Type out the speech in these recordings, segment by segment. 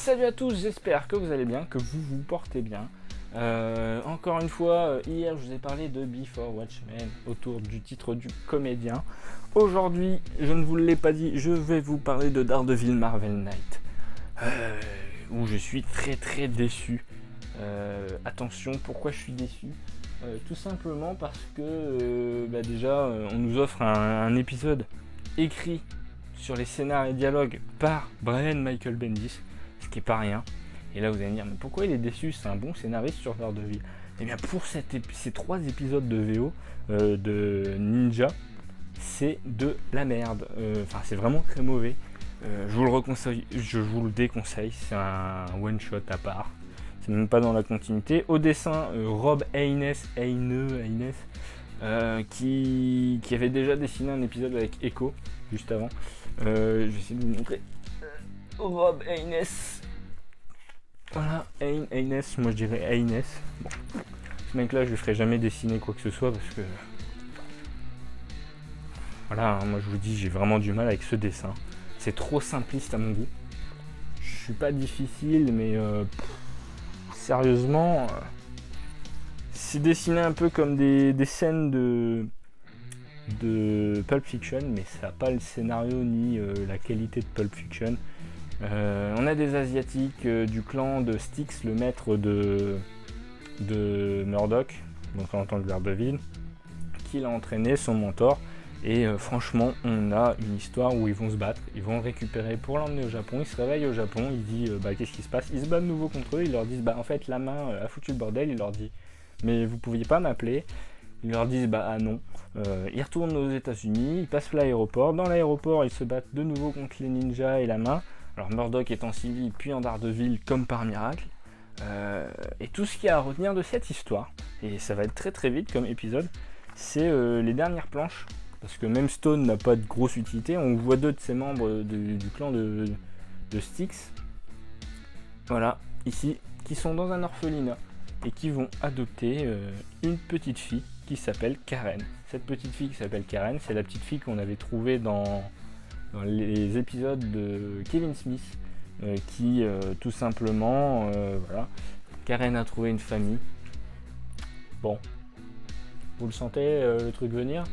Salut à tous, j'espère que vous allez bien, que vous vous portez bien. Encore une fois, hier je vous ai parlé de Before Watchmen autour du titre du comédien. Aujourd'hui, je ne vous l'ai pas dit, je vais vous parler de Daredevil Marvel Knight, où je suis très déçu. Attention, pourquoi je suis déçu? Tout simplement parce que déjà on nous offre un épisode écrit sur les scénars et dialogues par Brian Michael Bendis, ce qui est pas rien. Et là vous allez me dire, mais pourquoi il est déçu? C'est un bon scénariste sur Daredevil. Et bien pour ces 3 épisodes de VO de Ninja, c'est de la merde. Enfin c'est vraiment très mauvais. Je vous le déconseille, c'est un one shot à part. C'est même pas dans la continuité. Au dessin, Rob Haynes, qui avait déjà dessiné un épisode avec Echo juste avant. Je vais essayer de vous montrer. Rob Haynes. Voilà, Haynes, moi je dirais Haynes. Bon. Ce mec là, je lui ferai jamais dessiner quoi que ce soit parce que. Voilà, moi je vous dis, j'ai vraiment du mal avec ce dessin. C'est trop simpliste à mon goût. Je suis pas difficile, mais. Sérieusement, c'est dessiné un peu comme des scènes de Pulp Fiction, mais ça n'a pas le scénario ni la qualité de Pulp Fiction. On a des Asiatiques du clan de Styx, le maître de Murdoch, donc en tant que Daredevil, qui l'a entraîné, son mentor. Et franchement, on a une histoire où ils vont se battre, ils vont le récupérer pour l'emmener au Japon. Il se réveille au Japon, il dit qu'est-ce qui se passe? Ils se battent de nouveau contre eux, ils leur disent en fait la main a foutu le bordel. Il leur dit mais vous pouviez pas m'appeler. Ils leur disent non. Ils retournent aux États-Unis, ils passent l'aéroport. Dans l'aéroport, ils se battent de nouveau contre les ninjas et la main. Alors Murdoch est en civil puis en Daredevil comme par miracle. Et tout ce qu'il y a à retenir de cette histoire, et ça va être très vite comme épisode, c'est les dernières planches. Parce que même Stone n'a pas de grosse utilité. On voit 2 de ses membres du clan de Styx. Voilà, ici, qui sont dans un orphelinat et qui vont adopter une petite fille qui s'appelle Karen. Cette petite fille qui s'appelle Karen, c'est la petite fille qu'on avait trouvée dans les épisodes de Kevin Smith, qui tout simplement, voilà, Karen a trouvé une famille. Bon, vous le sentez le truc venir?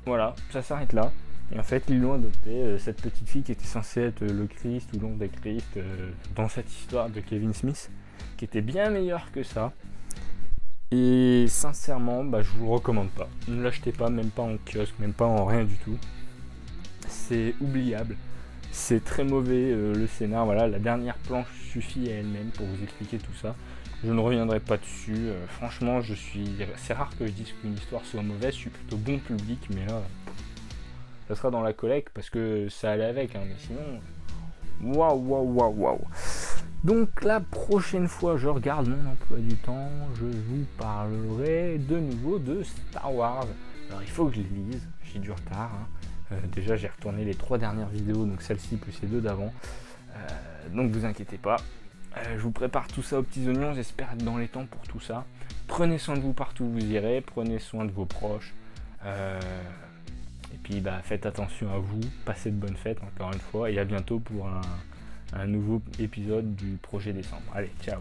Voilà, ça s'arrête là. Et en fait, ils l'ont adopté, cette petite fille qui était censée être le Christ ou l'ombre des Christ dans cette histoire de Kevin Smith, qui était bien meilleure que ça. Et sincèrement, je vous le recommande pas. Ne l'achetez pas, même pas en kiosque, même pas en rien du tout. C'est oubliable. C'est très mauvais le scénar. Voilà, la dernière planche suffit à elle-même pour vous expliquer tout ça. Je ne reviendrai pas dessus. Franchement, c'est rare que je dise qu'une histoire soit mauvaise. Je suis plutôt bon public, mais là, ça sera dans la collecte parce que ça allait avec. Mais sinon, waouh. Donc la prochaine fois, je regarde mon emploi du temps. Je vous parlerai de nouveau de Star Wars. Alors, il faut que je les lise. J'ai du retard. Déjà, j'ai retourné les 3 dernières vidéos, donc celle-ci plus les 2 d'avant. Donc, vous inquiétez pas. Je vous prépare tout ça aux petits oignons, j'espère être dans les temps pour tout ça. Prenez soin de vous partout où vous irez, prenez soin de vos proches. Et puis faites attention à vous, passez de bonnes fêtes encore une fois et à bientôt pour un nouveau épisode du projet décembre. Allez, ciao!